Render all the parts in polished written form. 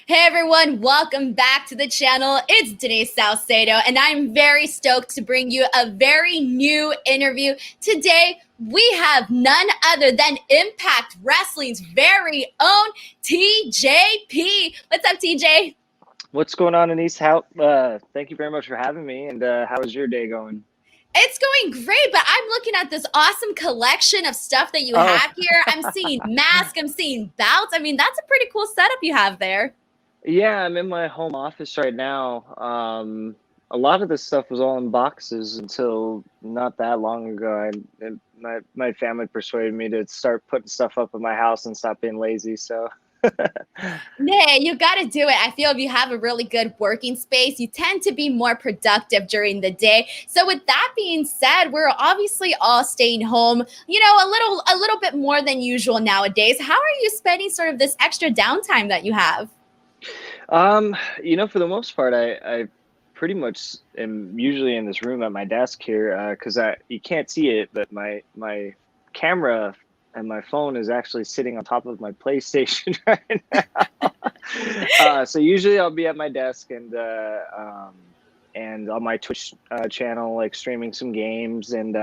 Hey everyone, welcome back to the channel. It's Denise Salcedo, and I'm very stoked to bring you a very new interview. Today, we have none other than IMPACT Wrestling's very own TJP. What's up, TJ? What's going on, Denise? Thank you very much for having me. And how is your day going? It's going great, but I'm looking at this awesome collection of stuff that you have here. I'm seeing masks, I'm seeing belts. I mean, that's a pretty cool setup you have there. Yeah, I'm in my home office right now. A lot of this stuff was all in boxes until not that long ago. My family persuaded me to start putting stuff up in my house and stop being lazy. So. Nay, you got to do it. I feel if you have a really good working space, you tend to be more productive during the day. So with that being said, we're obviously all staying home, a little bit more than usual nowadays. How are you spending sort of this extra downtime that you have? For the most part, I pretty much am usually in this room at my desk here because you can't see it, but my camera and my phone is actually sitting on top of my PlayStation right now. So usually I'll be at my desk and on my Twitch channel, like streaming some games and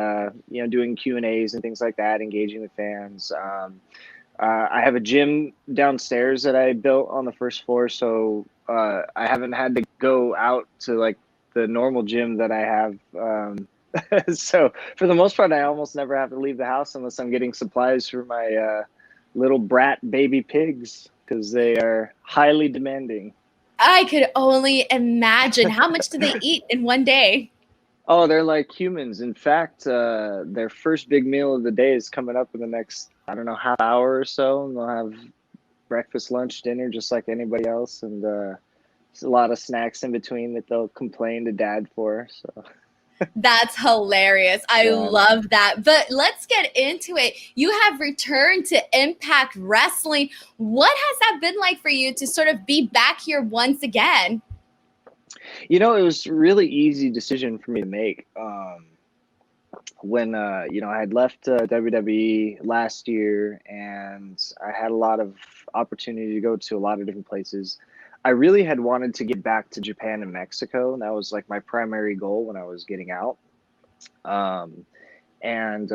doing Q&As and things like that, engaging with fans. I have a gym downstairs that I built on the first floor, so I haven't had to go out to like the normal gym that I have. So for the most part, I almost never have to leave the house unless I'm getting supplies for my little brat baby pigs because they are highly demanding. I could only imagine. How much do they eat in one day? Oh, they're like humans. In fact, their first big meal of the day is coming up in the next, I don't know, half hour or so. And they'll have breakfast, lunch, dinner, just like anybody else. And there's a lot of snacks in between that they'll complain to dad for. So. That's hilarious. I Yeah. love that. But let's get into it. You have returned to IMPACT Wrestling. What has that been like for you to sort of be back here once again? It was a really easy decision for me to make. When I had left WWE last year and I had a lot of opportunity to go to a lot of different places. I really had wanted to get back to Japan and Mexico, and that was like my primary goal when I was getting out. Um, and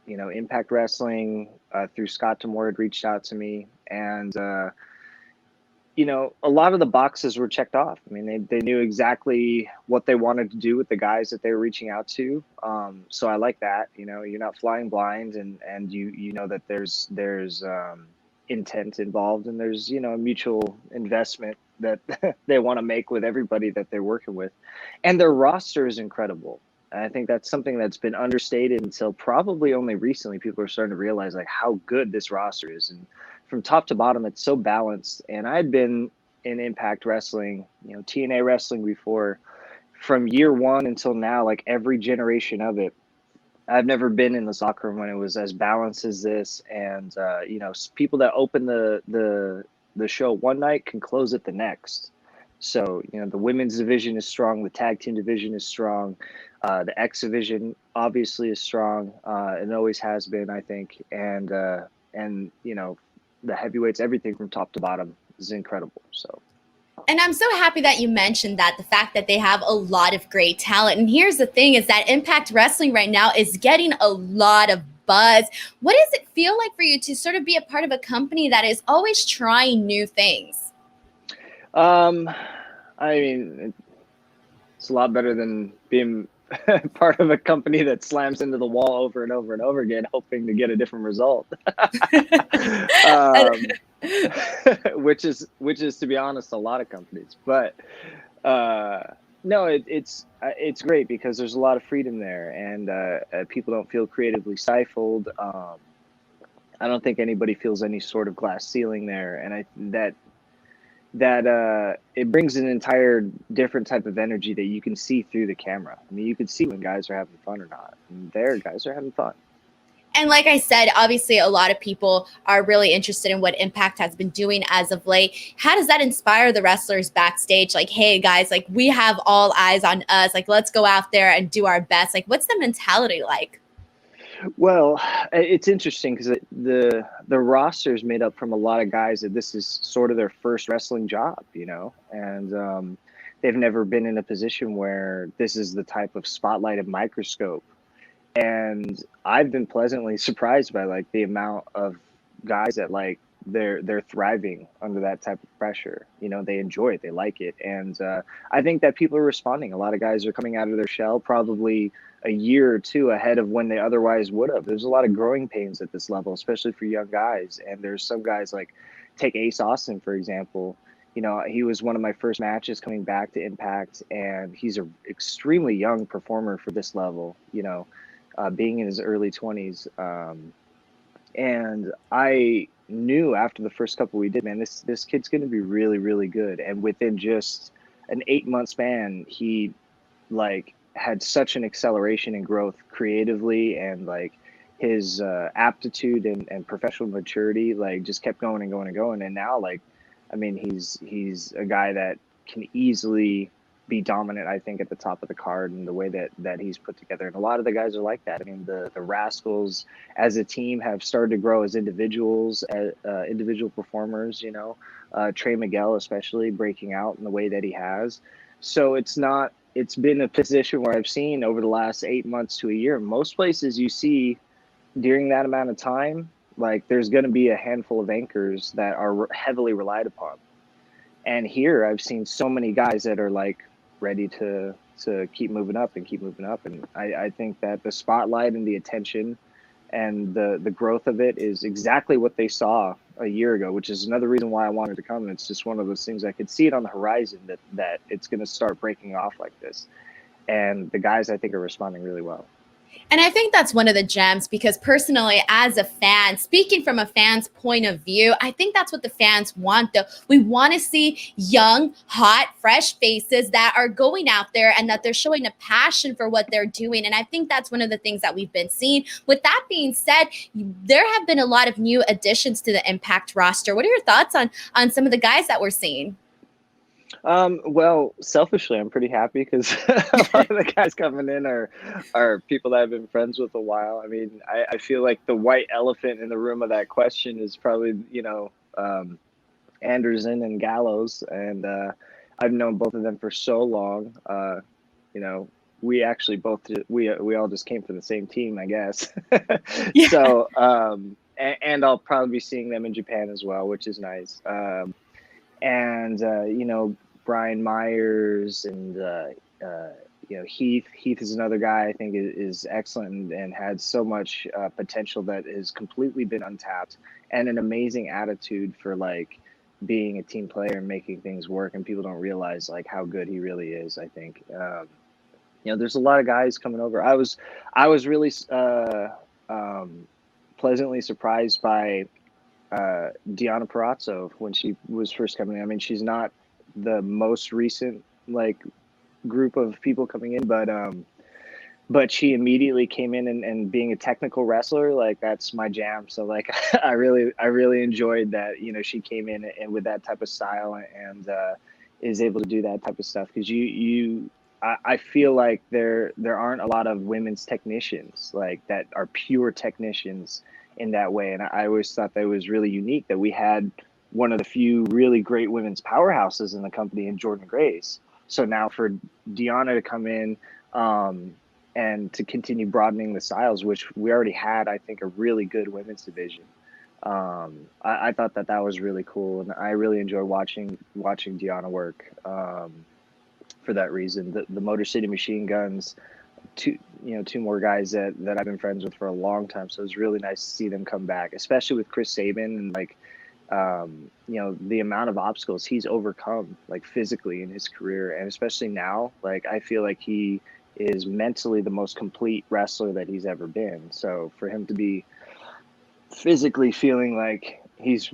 Impact Wrestling through Scott Demore had reached out to me, and a lot of the boxes were checked off. I mean, they knew exactly what they wanted to do with the guys that they were reaching out to. So I like that. You're not flying blind, and you know that there's intent involved, and there's a mutual investment that they want to make with everybody that they're working with, and their roster is incredible. And I think that's something that's been understated until probably only recently people are starting to realize like how good this roster is. And from top to bottom, it's so balanced. And I had been in Impact Wrestling, TNA wrestling before, from year one until now, like every generation of it. I've never been in the locker room when it was as balanced as this. And people that open the show one night can close it the next. So the women's division is strong, the tag team division is strong, the X division obviously is strong, and it always has been, I think. And the heavyweights, everything from top to bottom is incredible. So. And I'm so happy that you mentioned that, the fact that they have a lot of great talent. And here's the thing is that Impact Wrestling right now is getting a lot of buzz. What does it feel like for you to sort of be a part of a company that is always trying new things? I mean, it's a lot better than being part of a company that slams into the wall over and over and over again, hoping to get a different result. Which is, to be honest, a lot of companies. But no, it's great because there's a lot of freedom there, and people don't feel creatively stifled. I don't think anybody feels any sort of glass ceiling there, and that it brings an entire different type of energy that you can see through the camera. I mean, you can see when guys are having fun or not. And there, guys are having fun. And like I said, obviously a lot of people are really interested in what Impact has been doing as of late. How does that inspire the wrestlers backstage? Like, hey guys, like we have all eyes on us. Like, let's go out there and do our best. Like, what's the mentality like? Well, it's interesting because the roster is made up from a lot of guys that this is sort of their first wrestling job, you know, and they've never been in a position where this is the type of spotlight and microscope. And I've been pleasantly surprised by like the amount of guys that like they're thriving under that type of pressure. You know, they enjoy it, they like it, and I think that people are responding. A lot of guys are coming out of their shell probably a year or two ahead of when they otherwise would have. There's a lot of growing pains at this level, especially for young guys. And there's some guys like take Ace Austin for example. You know, he was one of my first matches coming back to Impact, and he's an extremely young performer for this level. You know, being in his early 20s. And I knew after the first couple we did, man, this kid's going to be really, really good. And within just an 8-month span, he like had such an acceleration and growth creatively, and like his aptitude and professional maturity like just kept going and going and going. And now like, I mean, he's a guy that can easily be dominant, I think, at the top of the card, and the way that he's put together. And a lot of the guys are like that. I mean, the Rascals as a team have started to grow as individuals, as individual performers, you know, Trey Miguel especially breaking out in the way that he has. So it's been a position where I've seen over the last 8 months to a year, most places you see during that amount of time, like there's going to be a handful of anchors that are heavily relied upon. And here I've seen so many guys that are like ready to keep moving up and keep moving up. And I think that the spotlight and the attention and the growth of it is exactly what they saw a year ago, which is another reason why I wanted to come. And it's just one of those things I could see it on the horizon that it's going to start breaking off like this. And the guys I think are responding really well. And I think that's one of the gems, because personally, as a fan, speaking from a fan's point of view, I think that's what the fans want, though. We want to see young, hot, fresh faces that are going out there and that they're showing a passion for what they're doing. And I think that's one of the things that we've been seeing. With that being said, there have been a lot of new additions to the Impact roster. What are your thoughts on some of the guys that we're seeing? Well, selfishly, I'm pretty happy because a lot of the guys coming in are people that I've been friends with a while. I mean, I feel like the white elephant in the room of that question is probably, you know, Anderson and Gallows. And I've known both of them for so long. You know, we actually we all just came from the same team, I guess. Yeah. So, and I'll probably be seeing them in Japan as well, which is nice. And you know, Brian Myers and you know, Heath is another guy I think is excellent and had so much potential that has completely been untapped, and an amazing attitude for like being a team player and making things work, and people don't realize like how good he really is. I think you know, there's a lot of guys coming over. I was really pleasantly surprised by Deonna Purrazzo when she was first coming in. I mean, she's not the most recent like group of people coming in, but she immediately came in and being a technical wrestler, like that's my jam. So like I really enjoyed that, you know, she came in and with that type of style and is able to do that type of stuff, because I feel like there aren't a lot of women's technicians like that are pure technicians in that way. And I always thought that was really unique that we had one of the few really great women's powerhouses in the company in Jordan Grace. So now for Deonna to come in and to continue broadening the styles, which we already had, I think, a really good women's division. I thought that was really cool, and I really enjoy watching Deonna work for that reason. The Motor City Machine Guns, two more guys that I've been friends with for a long time. So it was really nice to see them come back, especially with Chris Sabin and like, you know, the amount of obstacles he's overcome like physically in his career. And especially now, like, I feel like he is mentally the most complete wrestler that he's ever been. So for him to be physically feeling like he's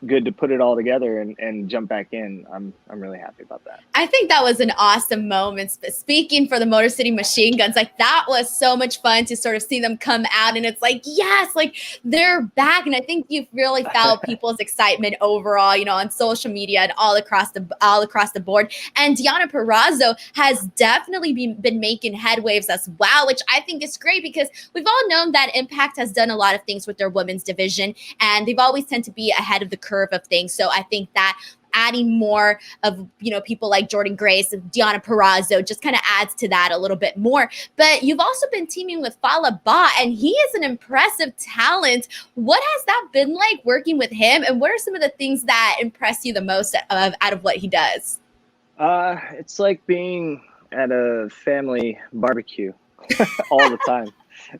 good to put it all together and jump back in. I'm really happy about that. I think that was an awesome moment. Speaking for the Motor City Machine Guns, like that was so much fun to sort of see them come out, and it's like, yes, like they're back. And I think you've really felt people's excitement overall, you know, on social media and all across the board. And Deonna Purrazzo has definitely been making headwaves as well, which I think is great because we've all known that Impact has done a lot of things with their women's division, and they've always tend to be ahead of the curve of things. So I think that adding more of, you know, people like Jordynne Grace and Deonna Purrazzo just kind of adds to that a little bit more. But you've also been teaming with Fallah Bahh, and he is an impressive talent. What has that been like working with him, and what are some of the things that impress you the most out of what he does? It's like being at a family barbecue all the time.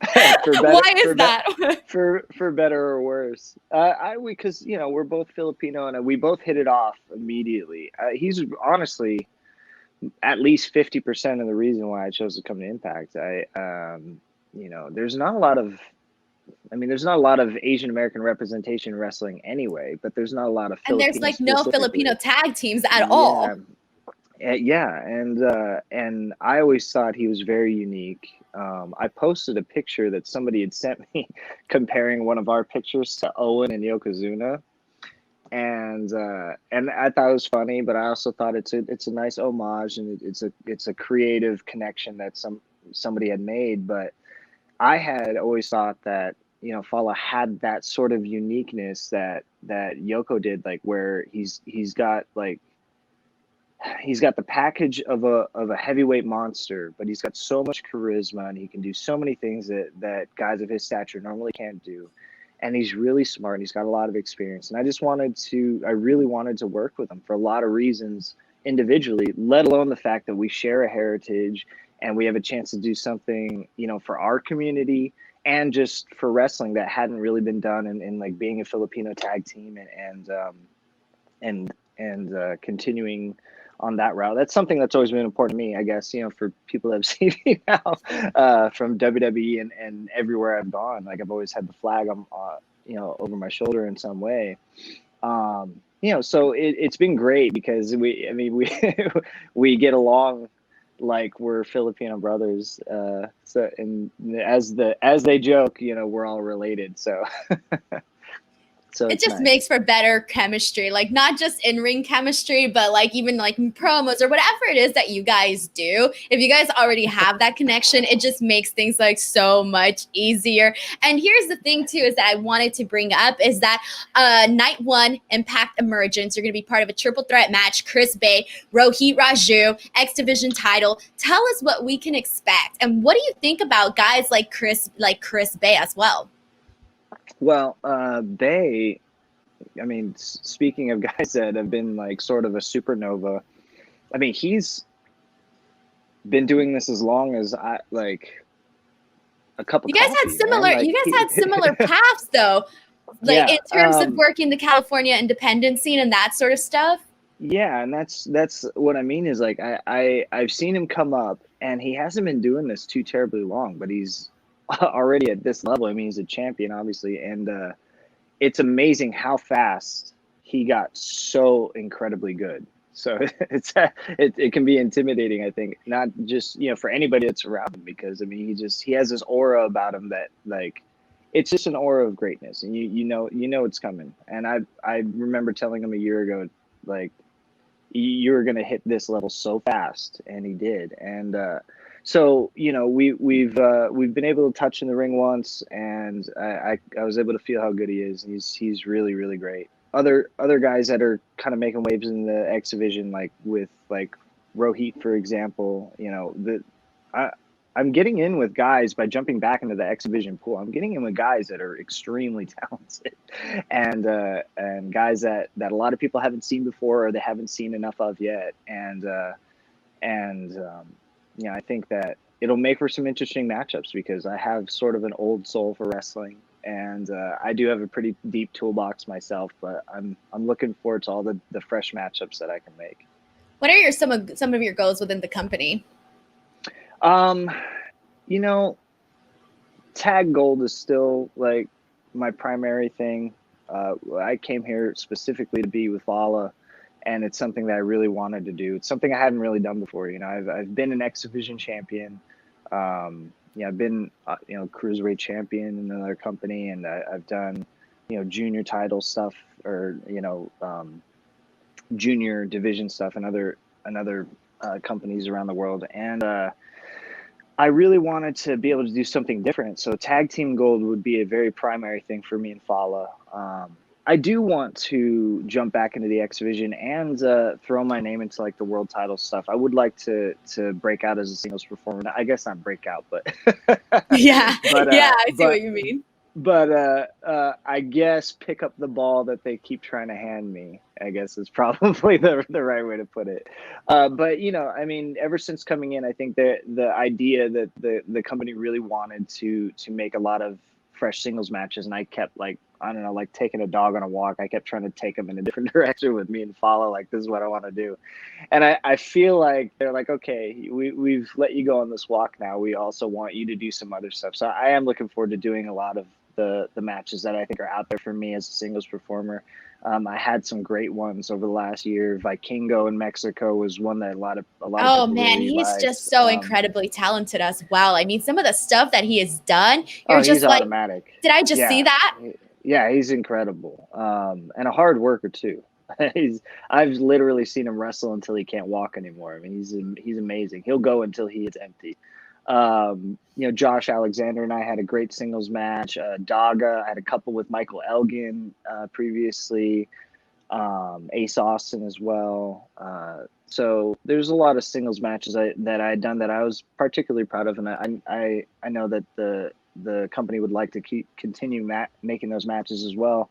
Why is that? For better or worse? Because you know we're both Filipino and we both hit it off immediately. He's honestly at least 50% of the reason why I chose to come to Impact. You know, there's not a lot of Asian American representation in wrestling anyway, but there's not a lot of and Filipino there's like no Filipino tag teams at all. Yeah, and I always thought he was very unique. I posted a picture that somebody had sent me comparing one of our pictures to Owen and Yokozuna, and I thought it was funny, but I also thought it's a nice homage, and it's a creative connection that somebody had made. But I had always thought that, you know, Fallah had that sort of uniqueness that Yoko did, like where he's got the package of a heavyweight monster, but he's got so much charisma and he can do so many things that guys of his stature normally can't do. And he's really smart and he's got a lot of experience. And I really wanted to work with him for a lot of reasons individually, let alone the fact that we share a heritage and we have a chance to do something, you know, for our community and just for wrestling that hadn't really been done in like being a Filipino tag team and continuing on that route. That's something that's always been important to me, I guess, you know, for people that have seen me now from WWE and everywhere I've gone. Like I've always had the flag on, you know, over my shoulder in some way. You know, so it's been great because we we get along like we're Filipino brothers. So, and as they joke, you know, we're all related. So So it just nice. makes for better chemistry, like not just in-ring chemistry, but like even like promos or whatever it is that you guys do. If you guys already have that connection, it just makes things like so much easier. And here's the thing too, is that I wanted to bring up is that night one, Impact Emergence, you're going to be part of a triple threat match. Chris Bay, Rohit Raju, X Division title. Tell us what we can expect, and what do you think about guys like Chris Bay as well? Well, speaking of guys that have been like sort of a supernova, I mean, he's been doing this as long as I like a cup of You guys coffee, had similar. man. Like, you guys had similar paths, though, like yeah, in terms of working the California independent scene and that sort of stuff. yeah, and that's what I mean is like I've seen him come up, and he hasn't been doing this too terribly long, but he's already at this level. I mean, he's a champion, obviously, and it's amazing how fast he got so incredibly good. So it can be intimidating, I think, not just, you know, for anybody that's around him, because I mean he has this aura about him that like it's just an aura of greatness, and you know it's coming. And I remember telling him a year ago, like, you were gonna hit this level so fast, and he did. And so, you know, we've been able to touch in the ring once, and I was able to feel how good he is. He's really, really great. Other guys that are kind of making waves in the X division, like with like Rohit, for example, you know, I'm getting in with guys by jumping back into the X division pool. I'm getting in with guys that are extremely talented, and guys that a lot of people haven't seen before or they haven't seen enough of yet. And yeah, I think that it'll make for some interesting matchups because I have sort of an old soul for wrestling, and I do have a pretty deep toolbox myself. But I'm looking forward to all the fresh matchups that I can make. What are some of your goals within the company? You know, tag gold is still like my primary thing. I came here specifically to be with Fallah, and it's something that I really wanted to do. It's something I hadn't really done before. You know, I've been an X Division champion. I've been cruiserweight champion in another company, and I've done junior title stuff, or junior division stuff in other companies around the world, and I really wanted to be able to do something different. So tag team gold would be a very primary thing for me and Fallah. I do want to jump back into the X Division and throw my name into like the world title stuff. I would like to break out as a singles performer. I guess not break out, but yeah, I see what you mean. But I guess pick up the ball that they keep trying to hand me, I guess is probably the right way to put it. But I mean, ever since coming in, I think that the idea that the company really wanted to make a lot of fresh singles matches, and I kept like taking a dog on a walk. I kept trying to take them in a different direction with me and Fallah, like, this is what I want to do. And I feel like they're like, okay, we've let you go on this walk now. We also want you to do some other stuff. So I am looking forward to doing a lot of the matches that I think are out there for me as a singles performer. I had some great ones over the last year. Vikingo in Mexico was one that a lot of oh people man, really he's liked. just so incredibly talented as well. I mean, some of the stuff that he has done, you're just he's like, automatic. Did I just see that? Yeah, he's incredible, and a hard worker too. I've literally seen him wrestle until he can't walk anymore. I mean, he's amazing. He'll go until he is empty. Josh Alexander and I had a great singles match. Daga, I had a couple with Michael Elgin previously. Ace Austin as well. So there's a lot of singles matches that I had done that I was particularly proud of, and I know that the company would like to continue making those matches as well.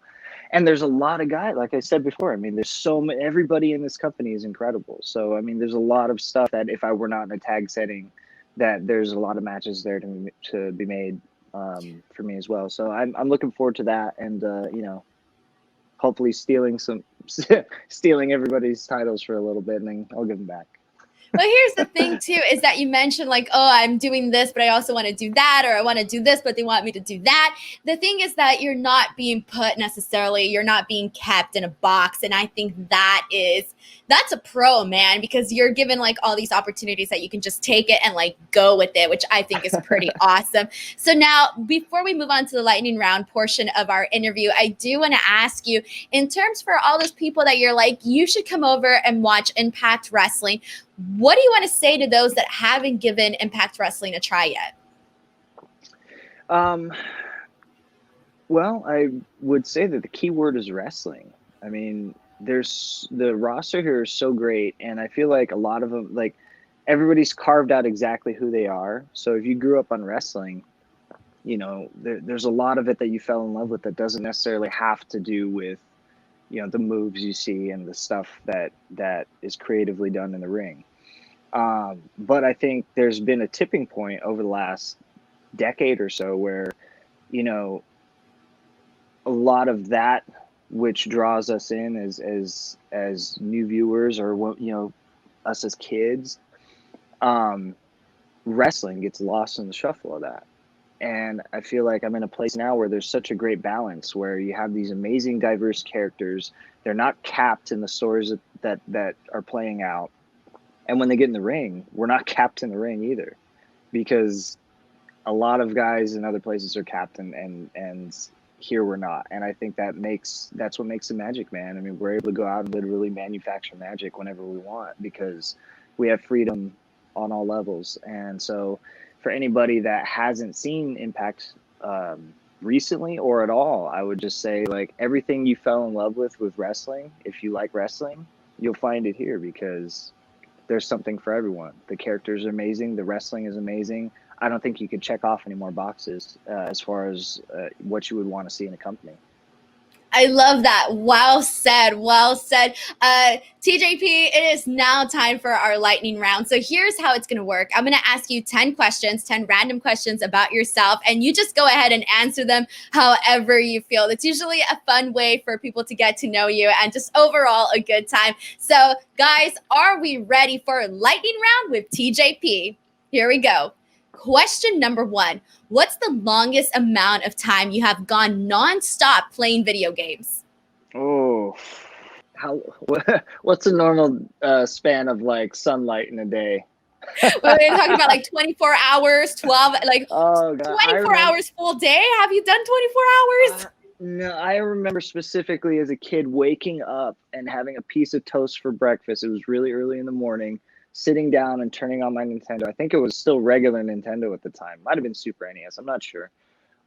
And there's a lot of guys, like I said before. I mean, there's so many. Everybody in this company is incredible. So I mean, there's a lot of stuff that if I were not in a tag setting, that there's a lot of matches there to be made for me as well. So I'm looking forward to that, and hopefully stealing everybody's titles for a little bit, and then I'll give them back. Well, here's the thing too, is that you mentioned like, oh, I'm doing this, but I also want to do that, or I want to do this, but they want me to do that. The thing is that you're not being put necessarily, you're not being kept in a box. And I think that's a pro, man, because you're given like all these opportunities that you can just take it and like go with it, which I think is pretty awesome. So now, before we move on to the lightning round portion of our interview, I do want to ask you, in terms for all those people that you're like, you should come over and watch Impact Wrestling, what do you want to say to those that haven't given Impact Wrestling a try yet? Well, I would say that the key word is wrestling. I mean, the roster here is so great, and I feel like a lot of them, like, everybody's carved out exactly who they are. So if you grew up on wrestling, there's a lot of it that you fell in love with that doesn't necessarily have to do with the moves you see and the stuff that is creatively done in the ring. But I think there's been a tipping point over the last decade or so where, a lot of that which draws us in as new viewers, or, us as kids, wrestling gets lost in the shuffle of that. And I feel like I'm in a place now where there's such a great balance, where you have these amazing, diverse characters. They're not capped in the stories that are playing out. And when they get in the ring, we're not capped in the ring either, because a lot of guys in other places are capped, and here we're not. And I think that's what makes the magic, man. I mean, we're able to go out and literally manufacture magic whenever we want, because we have freedom on all levels. And so for anybody that hasn't seen Impact recently or at all, I would just say, like, everything you fell in love with wrestling, if you like wrestling, you'll find it here, because there's something for everyone. The characters are amazing. The wrestling is amazing. I don't think you could check off any more boxes as far as what you would want to see in a company. I love that. Well said. Well said. TJP, it is now time for our lightning round. So here's how it's going to work. I'm going to ask you 10 questions, 10 random questions about yourself, and you just go ahead and answer them however you feel. It's usually a fun way for people to get to know you and just overall a good time. So guys, are we ready for lightning round with TJP? Here we go. Question number 1. What's the longest amount of time you have gone nonstop playing video games? Oh, what's a normal span of like sunlight in a day? We're talking about like 24 hours, 12, like Oh God, 24 hours full day. Have you done 24 hours? No, I remember specifically as a kid waking up and having a piece of toast for breakfast. It was really early in the morning, sitting down and turning on my Nintendo. I think it was still regular Nintendo at the time. Might have been Super NES. I'm not sure.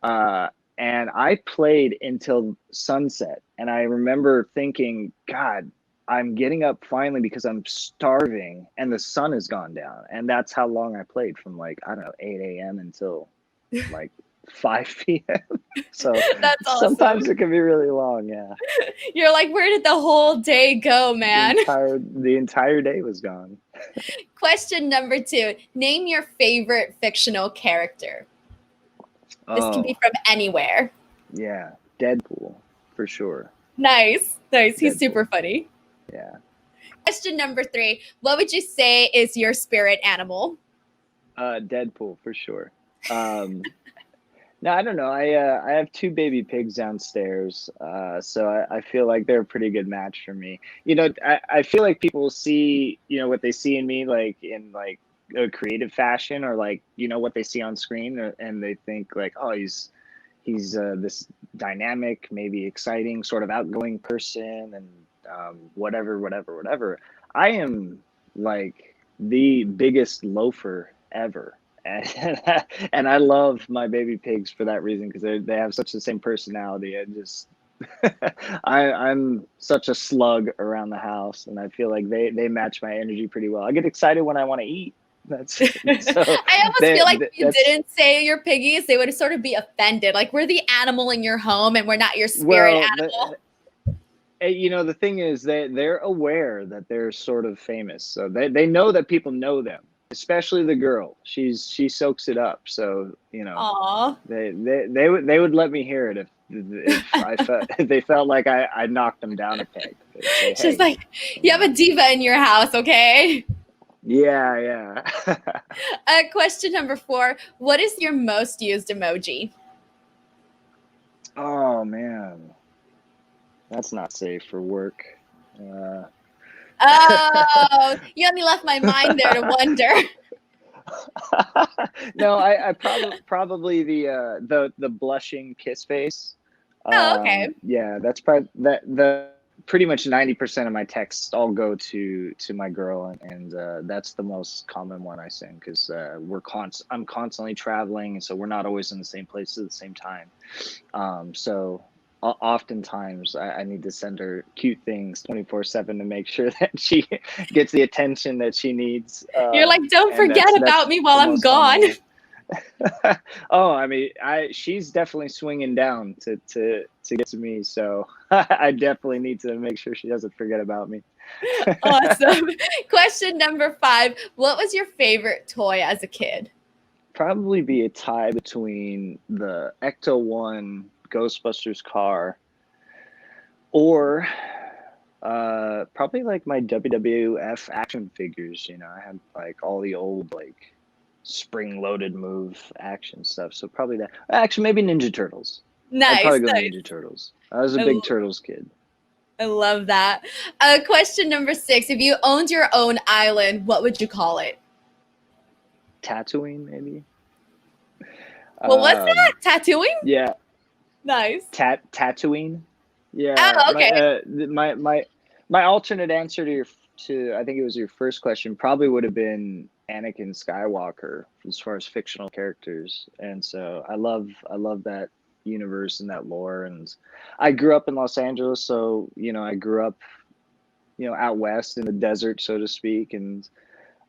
And I played until sunset. And I remember thinking, God, I'm getting up finally because I'm starving and the sun has gone down. And that's how long I played, from like, I don't know, 8 a.m. until like 5 p.m. So That's awesome. Sometimes it can be really long. Yeah. You're like, where did the whole day go, man? The entire day was gone. Question number 2. Name your favorite fictional character. This can be from anywhere. Yeah. Deadpool, for sure. Nice. He's Deadpool. super funny. Yeah. Question number 3. What would you say is your spirit animal? Deadpool, for sure. No, I don't know. I have 2 baby pigs downstairs, so I feel like they're a pretty good match for me. You know, I feel like people see, you know, what they see in me, like in like a creative fashion, or like, you know, what they see on screen, and they think like, oh, he's this dynamic, maybe exciting, sort of outgoing person, and whatever. I am like the biggest loafer ever. And I love my baby pigs for that reason, because they have such the same personality. And just I'm such a slug around the house, and I feel like they match my energy pretty well. I get excited when I want to eat. That's so I almost feel like if you didn't say your piggies, they would sort of be offended. Like, we're the animal in your home and we're not your spirit animal. You know, the thing is, they're aware that they're sort of famous, so they know that people know them. Especially the girl, she soaks it up. So, you know, Aww. they would let me hear it if they felt like I knocked them down a peg. Say, she's like, you have a diva in your house, okay? Yeah. Question number 4. What is your most used emoji? Oh man, that's not safe for work. Oh, you only left my mind there to wonder. No, I probably the blushing kiss face. Oh, okay. Yeah, that's probably the pretty much 90% of my texts all go to my girl, and that's the most common one I send, because I'm constantly traveling, so we're not always in the same place at the same time. So oftentimes I need to send her cute things 24/7 to make sure that she gets the attention that she needs. You're like, don't forget about me while I'm gone. Oh, I mean, she's definitely swinging down to get to me, so I definitely need to make sure she doesn't forget about me. Awesome. Question number 5. What was your favorite toy as a kid? Probably be a tie between the Ecto-1 Ghostbusters car, or probably like my WWF action figures. You know, I had like all the old like spring-loaded move action stuff. So probably that. Actually, maybe Ninja Turtles. Nice. I'd probably go Ninja Turtles. I was a big Turtles kid. I love that. Question number 6. If you owned your own island, what would you call it? Tatooine, maybe. What was that? Tattooing? Yeah. Nice. Tatooine. Yeah. Oh, okay. My alternate answer to I think it was your first question probably would have been Anakin Skywalker, as far as fictional characters. And so I love that universe and that lore. And I grew up in Los Angeles, so you know, I grew up, you know, out west in the desert, so to speak, and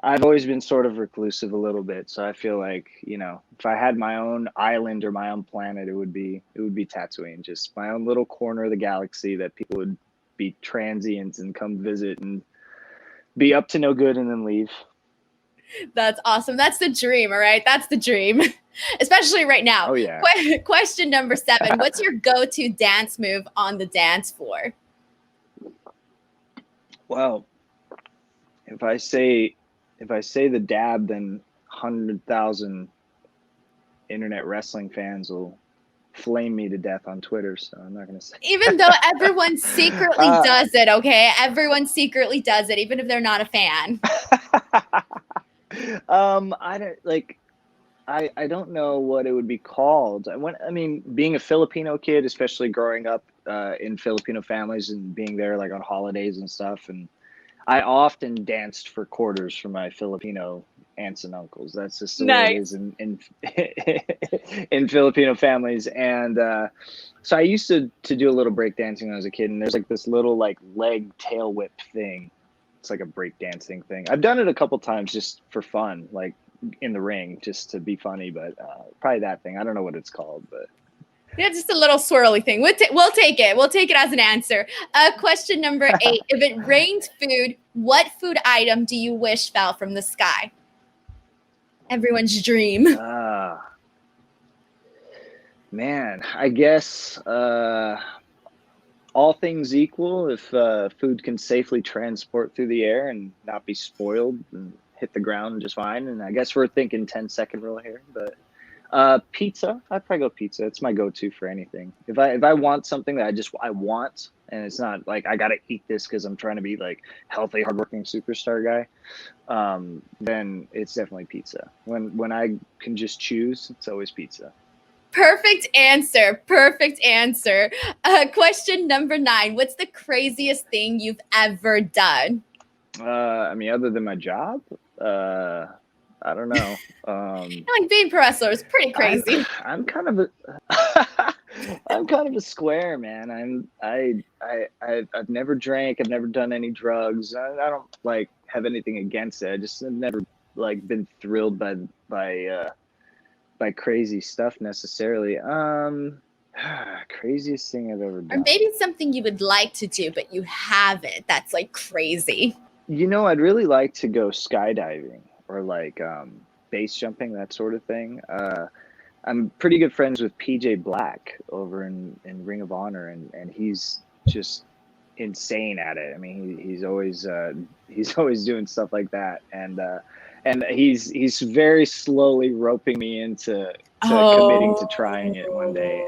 I've always been sort of reclusive a little bit. So I feel like, you know, if I had my own island or my own planet, it would be Tatooine, just my own little corner of the galaxy that people would be transients and come visit and be up to no good and then leave. That's awesome. That's the dream, all right? That's the dream, especially right now. Oh, yeah. Question number 7. What's your go-to dance move on the dance floor? Well, if I say the dab, then 100,000 internet wrestling fans will flame me to death on Twitter, so I'm not gonna say. Even though everyone secretly does it, okay? Everyone secretly does it, even if they're not a fan. I don't like. I don't know what it would be called. I mean, being a Filipino kid, especially growing up in Filipino families and being there like on holidays and stuff, and I often danced for quarters for my Filipino aunts and uncles. That's just the way it is in in Filipino families. And so I used to do a little break dancing when I was a kid. And there's like this little like leg tail whip thing. It's like a break dancing thing. I've done it a couple times just for fun, like in the ring, just to be funny. But probably that thing. I don't know what it's called, but. Yeah, just a little swirly thing. We'll take it. We'll take it as an answer. Question number 8. If it rained food, what food item do you wish fell from the sky? Everyone's dream. Man, I guess all things equal, if food can safely transport through the air and not be spoiled and hit the ground just fine. And I guess we're thinking 10-second rule here, but pizza. I'd probably go pizza. It's my go-to for anything. If I want something that I want, and it's not like I gotta eat this because I'm trying to be like healthy, hardworking superstar guy, then it's definitely pizza. When I can just choose, it's always pizza. Perfect answer. Perfect answer. Question number 9. What's the craziest thing you've ever done? I mean, other than my job, I don't know. Like being pro wrestler is pretty crazy. I'm kind of a I'm kind of a square, man. I've never drank. I've never done any drugs. I don't like have anything against it. I just have never like been thrilled by crazy stuff necessarily. Craziest thing I've ever done. Or maybe something you would like to do, but you haven't. That's like crazy. You know, I'd really like to go skydiving or like base jumping, that sort of thing. I'm pretty good friends with PJ Black over in Ring of Honor, and he's just insane at it. I mean, he's always doing stuff like that, and he's very slowly roping me into committing to trying it one day.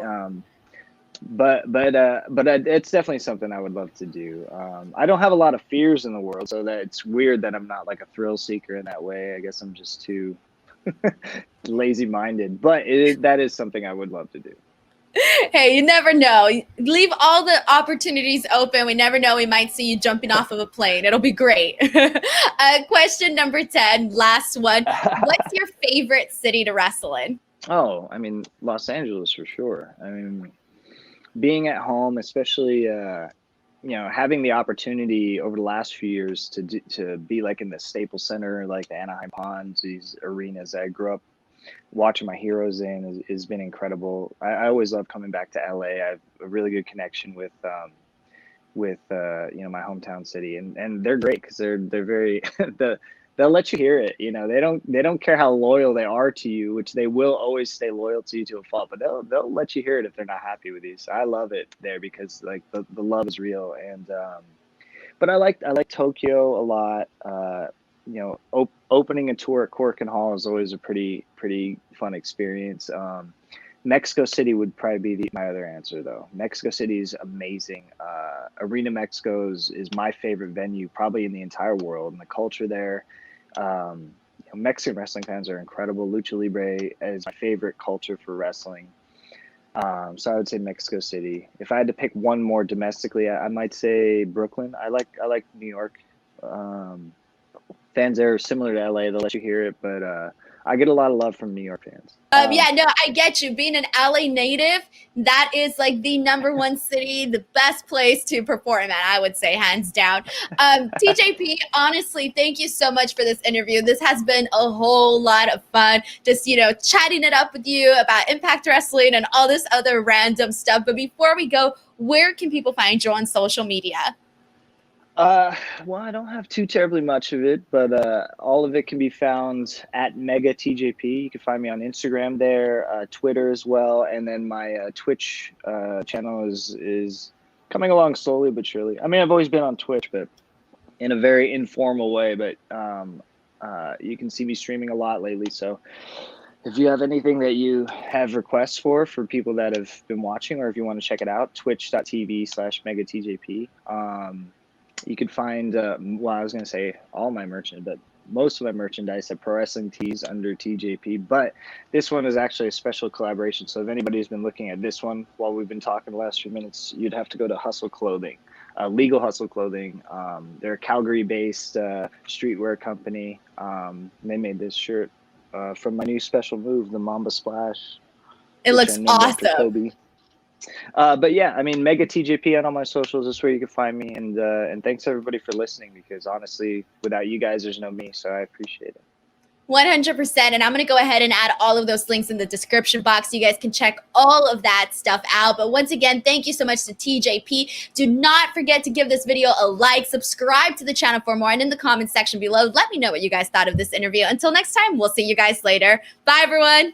But it's definitely something I would love to do. I don't have a lot of fears in the world, so that it's weird that I'm not like a thrill seeker in that way. I guess I'm just too lazy-minded, but that is something I would love to do. Hey, you never know. Leave all the opportunities open. We never know. We might see you jumping off of a plane. It'll be great. Question number 10, last one. What's your favorite city to wrestle in? Oh, I mean, Los Angeles for sure. I mean, being at home, especially, having the opportunity over the last few years to be like in the Staples Center, like the Anaheim Ponds, these arenas that I grew up watching my heroes in has been incredible. I always love coming back to LA. I have a really good connection with my hometown city, and they're great because they're very they'll let you hear it. You know, they don't care how loyal they are to you, which they will always stay loyal to you to a fault, but they'll let you hear it if they're not happy with you. So I love it there because like the love is real. And but I like Tokyo a lot. Opening a tour at Corkin Hall is always a pretty fun experience. Mexico City would probably be my other answer, though. Mexico City is amazing. Arena Mexico is my favorite venue, probably in the entire world. And the culture there, Mexican wrestling fans are incredible. Lucha Libre is my favorite culture for wrestling. So I would say Mexico City. If I had to pick one more domestically, I might say Brooklyn. I like New York. Fans there are similar to LA. They'll let you hear it, but I get a lot of love from New York fans. Yeah, no, I get you. Being an LA native, that is like the number one city, the best place to perform at, I would say, hands down. TJP, honestly, thank you so much for this interview. This has been a whole lot of fun, just, chatting it up with you about Impact Wrestling and all this other random stuff. But before we go, where can people find you on social media? Well, I don't have too terribly much of it, but all of it can be found at Mega TJP. You can find me on Instagram there, Twitter as well, and then my Twitch channel is coming along slowly but surely. I mean, I've always been on Twitch, but in a very informal way. But you can see me streaming a lot lately, so If you have anything that you have requests for people that have been watching, or if you want to check it out, twitch.tv/megatjp. You could find, well, I was going to say all my merchandise, but most of my merchandise at Pro Wrestling Tees under TJP. But this one is actually a special collaboration. So if anybody's been looking at this one while we've been talking the last few minutes, you'd have to go to Hustle Clothing, Legal Hustle Clothing. They're a Calgary-based streetwear company. They made this shirt from my new special move, the Mamba Splash. It looks awesome. But yeah, I mean, Mega TJP on all my socials is where you can find me. And thanks everybody for listening, because honestly, without you guys, there's no me. So I appreciate it. 100%. And I'm going to go ahead and add all of those links in the description box so you guys can check all of that stuff out. But once again, thank you so much to TJP. Do not forget to give this video a like, subscribe to the channel for more, and in the comments section below, let me know what you guys thought of this interview. Until next time, we'll see you guys later. Bye, everyone.